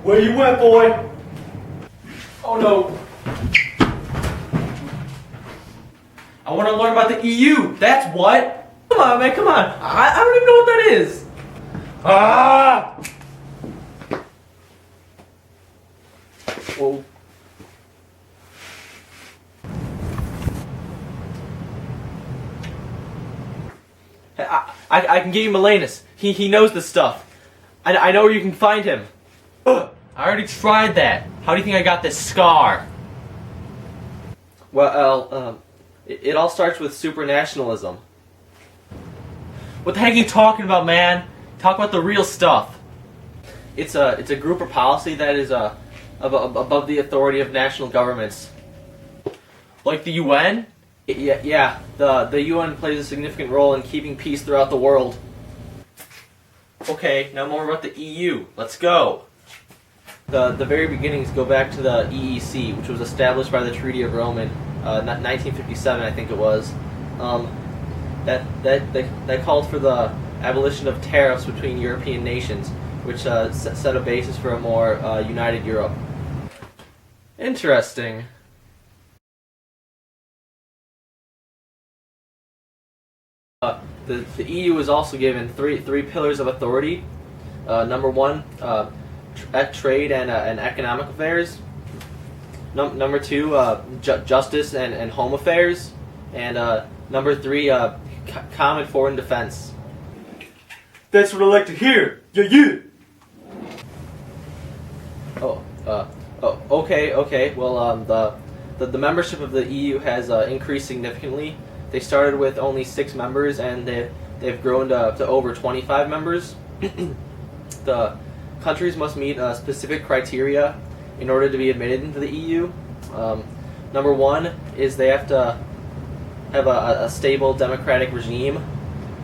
Where you at, boy? Oh no. I want to learn about the EU. That's what. Come on, man. Come on. I don't even know what that is. Ah! Whoa. I can give you Malanus. He knows this stuff. I know where you can find him. Ugh, I already tried that. How do you think I got this scar? Well, it all starts with supranationalism. What the heck are you talking about, man? Talk about the real stuff. It's a group or policy that is above the authority of national governments. Like the UN? Yeah. The UN plays a significant role in keeping peace throughout the world. Okay, now more about the EU. Let's go. The very beginnings go back to the EEC, which was established by the Treaty of Rome in 1957, I think it was. That called for the abolition of tariffs between European nations, which set a basis for a more united Europe. Interesting. The EU was also given three pillars of authority. Number one, trade and economic affairs. Number two, justice and home affairs. And number three, common foreign defense. That's what I like to hear. Yeah. Okay. Well, the membership of the EU has increased significantly. They started with only 6 members, and they've grown to over 25 members. The countries must meet specific criteria in order to be admitted into the EU. Number one is they have to have a stable democratic regime.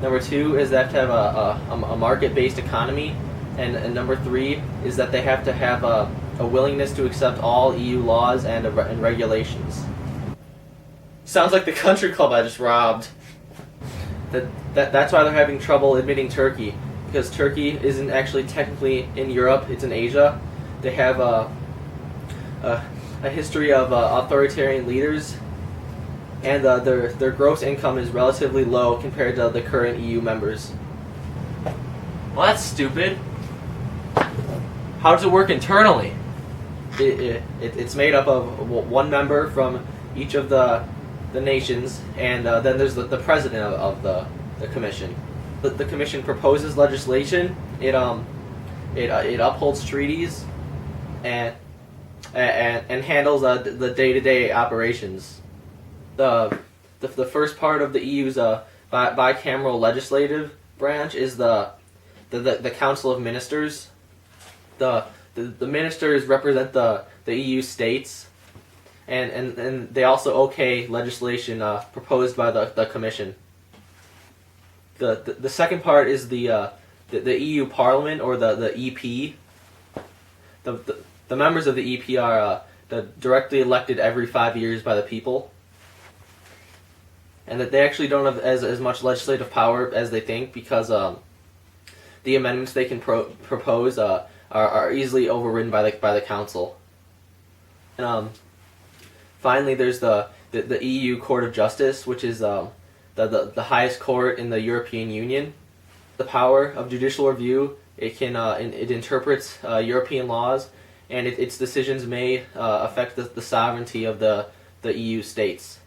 Number two is they have to have a market-based economy. And number three is that they have to have a willingness to accept all EU laws and regulations. Sounds like the country club I just robbed. That's why they're having trouble admitting Turkey, because Turkey isn't actually technically in Europe, it's in Asia. They have a history of authoritarian leaders, and their gross income is relatively low compared to the current EU members. Well, that's stupid. How does it work internally? It's made up of one member from each of the nations, and then there's the president of the commission. The commission proposes legislation. It upholds treaties, and handles the day-to-day operations. The first part of the EU's bicameral legislative branch is the Council of Ministers. The ministers represent the EU states. And they also okay legislation proposed by the Commission. The second part is the EU Parliament, or the EP. The members of the EP are directly elected every 5 years by the people, and that they actually don't have as much legislative power as they think, because the amendments they can propose are easily overridden by the Council. And finally, there's the EU Court of Justice, which is the highest court in the European Union. The power of judicial review, it interprets European laws, and its decisions may affect the sovereignty of the EU states.